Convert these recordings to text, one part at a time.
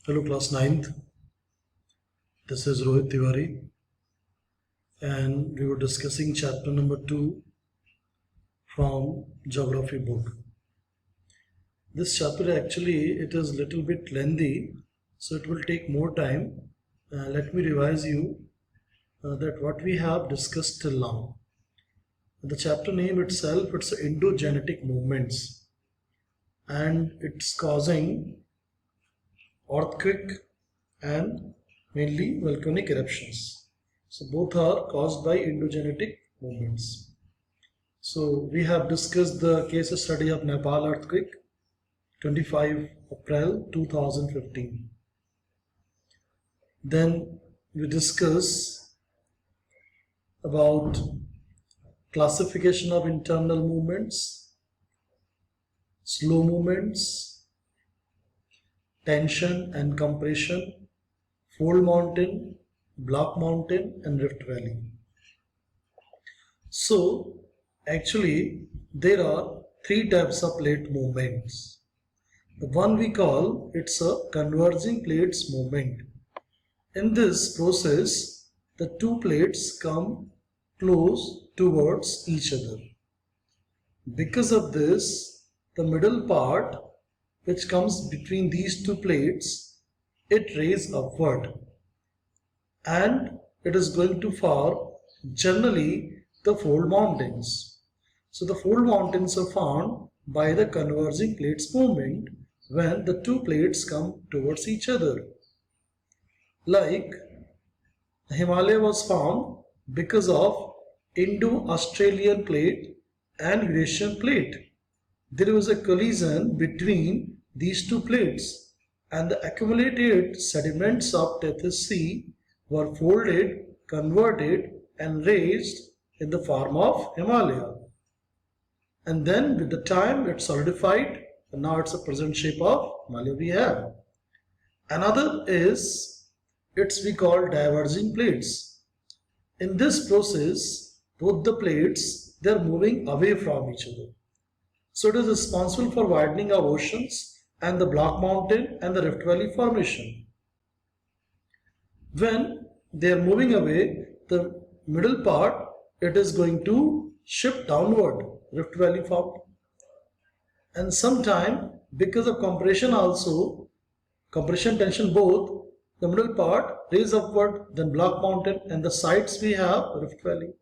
Hello class 9th, this is Rohit Tiwari and we were discussing chapter number 2 from geography book. This chapter actually it is little bit lengthy, so it will take more time. Let me revise you that what we have discussed till now. The chapter name itself, it's endogenetic movements and it's causing earthquake and mainly volcanic eruptions. So both are caused by endogenetic movements. So we have discussed the case study of Nepal earthquake 25 April 2015. Then we discuss about classification of internal movements, slow movements, tension and compression, fold mountain, block mountain and rift valley. So actually there are three types of plate movements. The one we call it's a converging plates movement. In this process the two plates come close towards each other. Because of this the middle part which comes between these two plates, it raises upward and it is going to form generally the fold mountains. So the fold mountains are formed by the converging plates movement when the two plates come towards each other. Like the Himalaya was formed because of Indo-Australian plate and Eurasian plate. There was a collision between these two plates and the accumulated sediments of Tethys Sea were folded, converted and raised in the form of Himalaya. And then with the time it solidified and now it's a present shape of Himalaya we have. Another is we call diverging plates. In this process both the plates they are moving away from each other. So it is responsible for widening of oceans and the block mountain and the rift valley formation. When they are moving away, the middle part it is going to shift downward, rift valley formed. And sometime because of compression also, compression tension both, the middle part raise upward, then block mountain and the sides we have rift valley.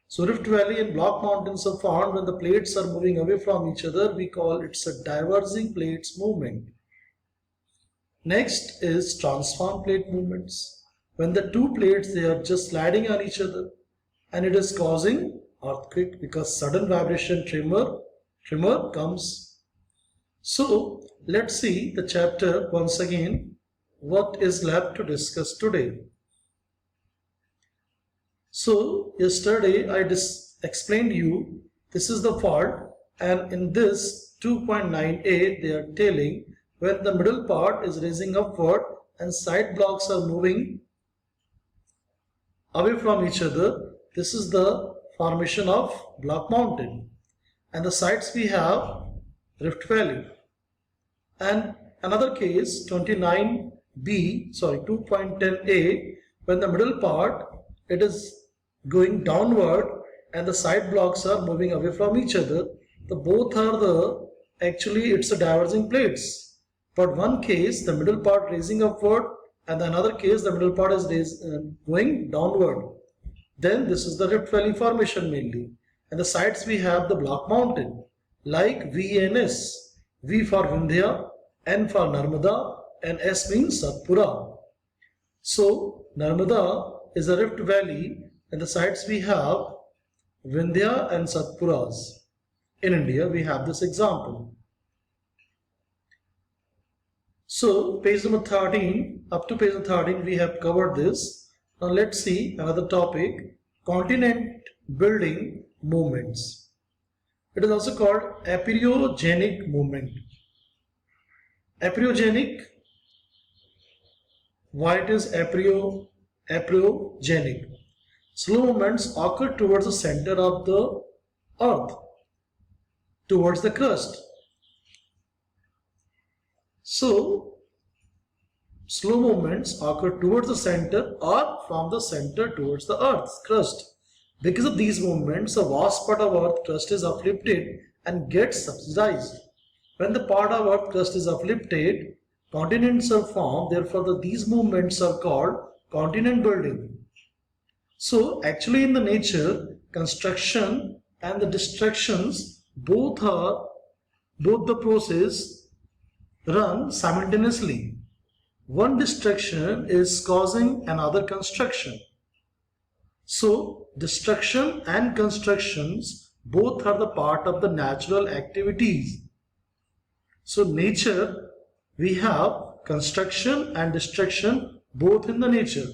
So rift valley and block mountains are formed when the plates are moving away from each other. We call it's a diverging plates movement. Next is transform plate movements. When the two plates they are just sliding on each other and it is causing earthquake because sudden vibration tremor comes. So let's see the chapter once again. What is left to discuss today? So yesterday I explained you this is the fault, and in this 2.9a they are telling when the middle part is raising upward and side blocks are moving away from each other, this is the formation of block mountain and the sides we have rift valley. And another case 2.10a when the middle part it is going downward and the side blocks are moving away from each other. The both are the actually it's a diverging plates, but one case the middle part raising upward and another case the middle part is going downward. Then this is the rift valley formation mainly, and the sides we have the block mountain like V and S. V for Vindhya, N for Narmada and S means Satpura. So Narmada is a rift valley and the sides we have Vindhya and Satpuras. In India we have this example. So page number 13, up to page number 13 we have covered this. Now let's see another topic, continent building movements. It is also called apereogenic movement. Apereogenic, why it is apereogenic? Slow movements occur towards the center of the earth, towards the crust. So slow movements occur towards the center or from the center towards the Earth's crust. Because of these movements, a vast part of Earth crust is uplifted and gets subsidized. When the part of Earth crust is uplifted, continents are formed. Therefore, these movements are called continent building. So, actually, in the nature, construction and the destructions both the process run simultaneously. One destruction is causing another construction. So, destruction and constructions both are the part of the natural activities. So, nature, we have construction and destruction both in the nature.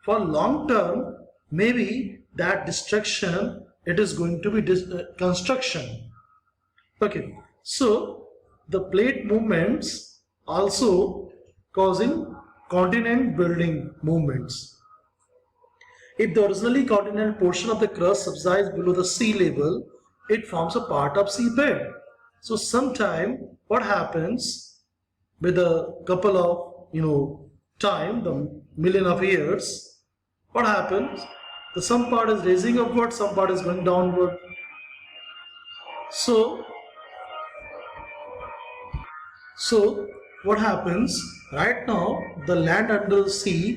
For long term, maybe that destruction, it is going to be construction. Okay, so the plate movements also causing continent building movements. If the originally continental portion of the crust subsides below the sea level, it forms a part of seabed. So sometime what happens with a couple of time, the million of years, what happens? The some part is raising upward, some part is going downward. So what happens right now, the land under the sea,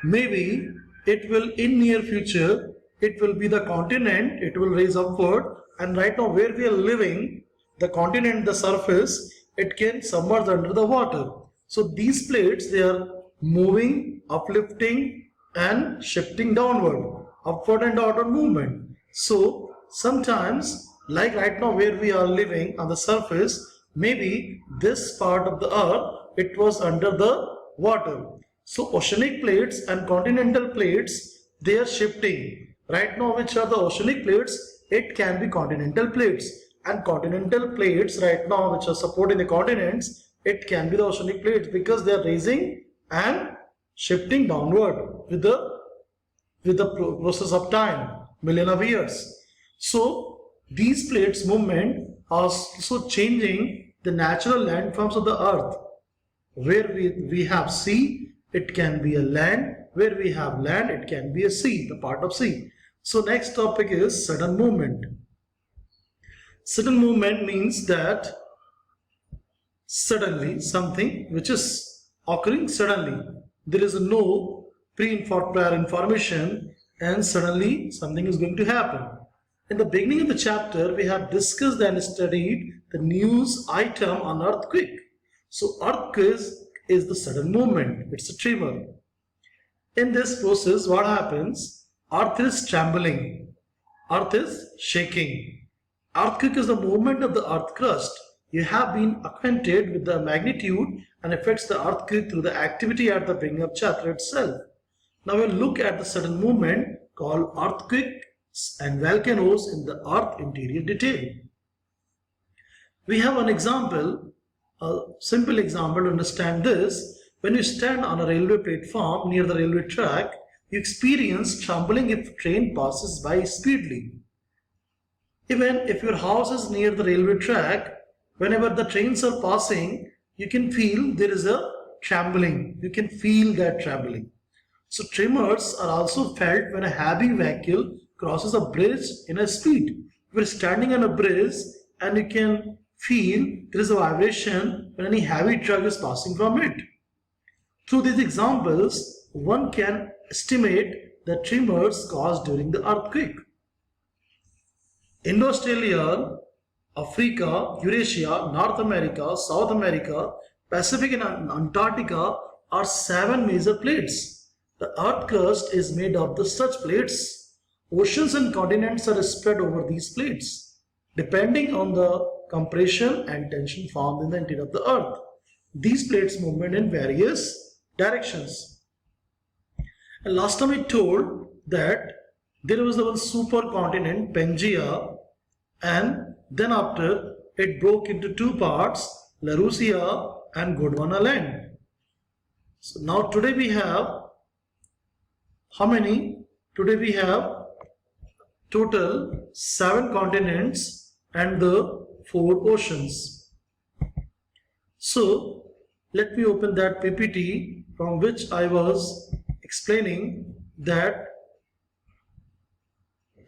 maybe it will in near future, it will be the continent, it will raise upward, and right now where we are living, the continent, the surface, it can submerge under the water. So these plates, they are moving, uplifting and shifting downward, upward and downward movement. So sometimes, like right now where we are living on the surface, maybe this part of the earth, it was under the water. So oceanic plates and continental plates, they are shifting. Right now, which are the oceanic plates? It can be continental plates. And continental plates right now, which are supporting the continents, it can be the oceanic plates because they are raising and shifting downward with the process of time, million of years. So these plates movement are also changing the natural landforms of the earth. Where we have sea, it can be a land. Where we have land, it can be a sea, the part of sea. So next topic is sudden movement. Sudden movement means that suddenly something which is occurring suddenly. There is no prior information and suddenly something is going to happen. In the beginning of the chapter, we have discussed and studied the news item on earthquake. So earthquake is the sudden movement. It's a tremor. In this process, what happens? Earth is trembling. Earth is shaking. Earthquake is the movement of the earth crust. You have been acquainted with the magnitude and affects the earthquake through the activity at the beginning of chapter itself. Now we'll look at the sudden movement called earthquakes and volcanoes in the earth interior detail. We have an example, a simple example to understand this. When you stand on a railway platform near the railway track, you experience trembling if train passes by speedily. Even if your house is near the railway track, whenever the trains are passing, you can feel there is a trembling. You can feel that trembling. So tremors are also felt when a heavy vehicle crosses a bridge in a speed. We're standing on a bridge and you can feel there is a vibration when any heavy truck is passing from it. Through these examples, one can estimate the tremors caused during the earthquake. Indo-Australia, Africa, Eurasia, North America, South America, Pacific and Antarctica are 7 major plates. The earth crust is made of such plates. Oceans and continents are spread over these plates, depending on the compression and tension formed in the interior of the earth. These plates move in various directions. And last time I told that there was one supercontinent, Pangaea, and then after it broke into 2 parts, Laurasia and Gondwana land. So now today we have how many? Today we have total 7 continents and the 4 oceans. So Let me open that PPT from which I was explaining that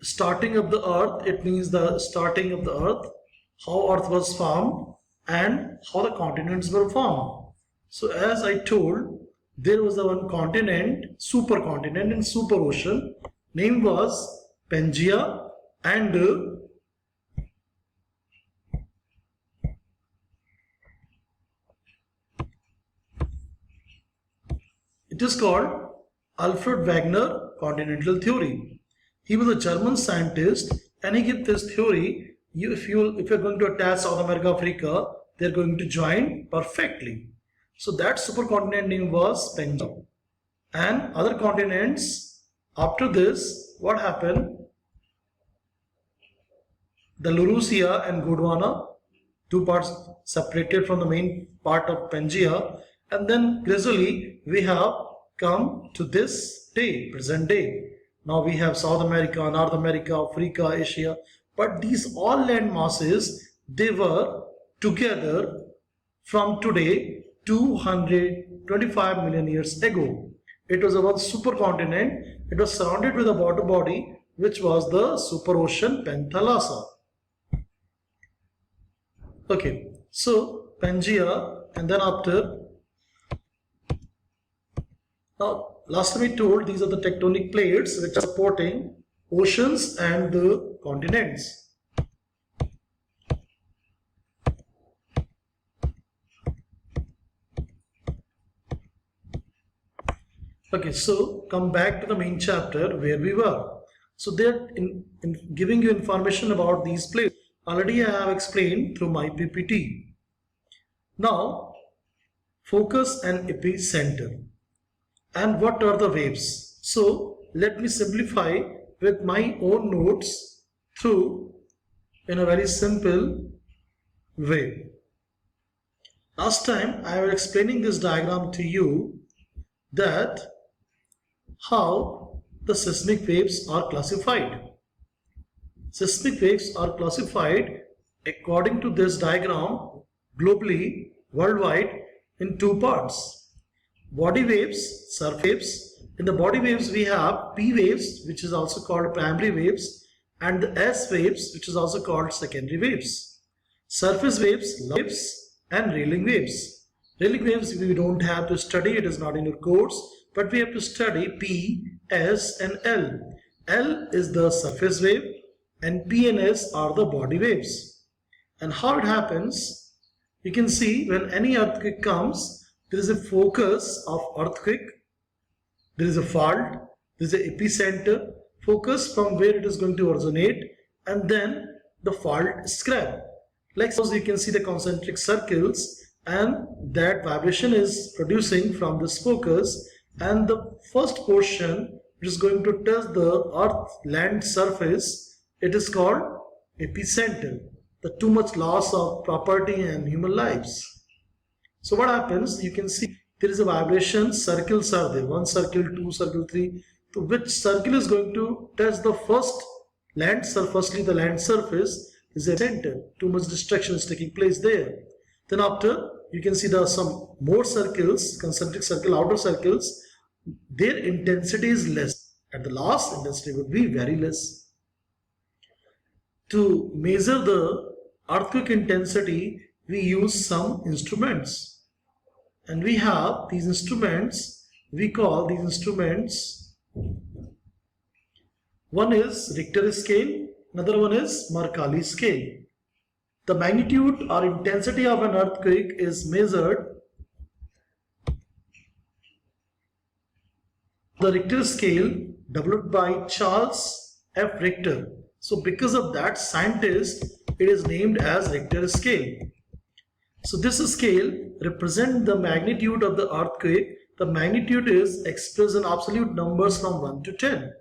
starting of the earth, it means the starting of the earth, how earth was formed and how the continents were formed. So as I told, there was the one continent, supercontinent and super ocean. Name was Pangaea, and it is called Alfred Wegener continental theory. He was a German scientist and he gave this theory. If you're going to attach South America, Africa, they're going to join perfectly. So that supercontinent name was Pangaea. And other continents, after this, what happened? The Laurasia and Gondwana, two parts separated from the main part of Pangaea, and then gradually we have come to this day, present day. Now we have South America, North America, Africa, Asia, but these all land masses, they were together from today 225 million years ago. It was about supercontinent. It was surrounded with a water body which was the superocean Panthalassa. Okay, so Pangaea, and then after, now last time we told these are the tectonic plates which are supporting oceans and the continents. Okay, so come back to the main chapter where we were. So they're in giving you information about these plates. Already I have explained through my PPT. Now, focus and epicenter. And what are the waves? So let me simplify with my own notes through in a very simple way. Last time I was explaining this diagram to you that how the seismic waves are classified. Seismic waves are classified according to this diagram globally, worldwide, in two parts. Body waves, surface waves. In the body waves we have P waves, which is also called primary waves, and the S waves, which is also called secondary waves. Surface waves, waves and railing waves. Railing waves we don't have to study, it is not in your course, but we have to study P, S and L. L is the surface wave and P and S are the body waves. And how it happens, you can see when any earthquake comes, there is a focus of earthquake, there is a fault, there is an epicenter, focus from where it is going to originate, and then the fault scrap. Like suppose you can see the concentric circles, and that vibration is producing from this focus, and the first portion which is going to touch the earth land surface, it is called epicenter. The too much loss of property and human lives. So what happens, you can see there is a vibration, circles are there, 1 circle, 2 circle, 3. So which circle is going to touch the first land surface? Firstly the land surface is a center, too much destruction is taking place there. Then after, you can see there are some more circles, concentric circle, outer circles, their intensity is less. At the last, intensity would be very less. To measure the earthquake intensity, we use some instruments. And we have these instruments, we call these instruments, one is Richter scale, another one is Mercalli scale. The magnitude or intensity of an earthquake is measured. The Richter scale developed by Charles F. Richter. So because of that scientist, it is named as Richter scale. So this scale represents the magnitude of the earthquake. The magnitude is expressed in absolute numbers from 1 to 10.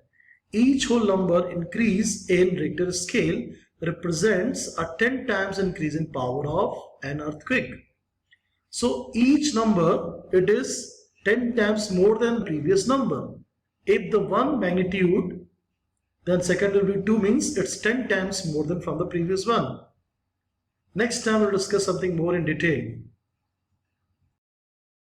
Each whole number increase in Richter scale represents a 10 times increase in power of an earthquake. So each number, it is 10 times more than previous number. If the one magnitude, then second will be 2, means it's 10 times more than from the previous one. Next time we'll discuss something more in detail.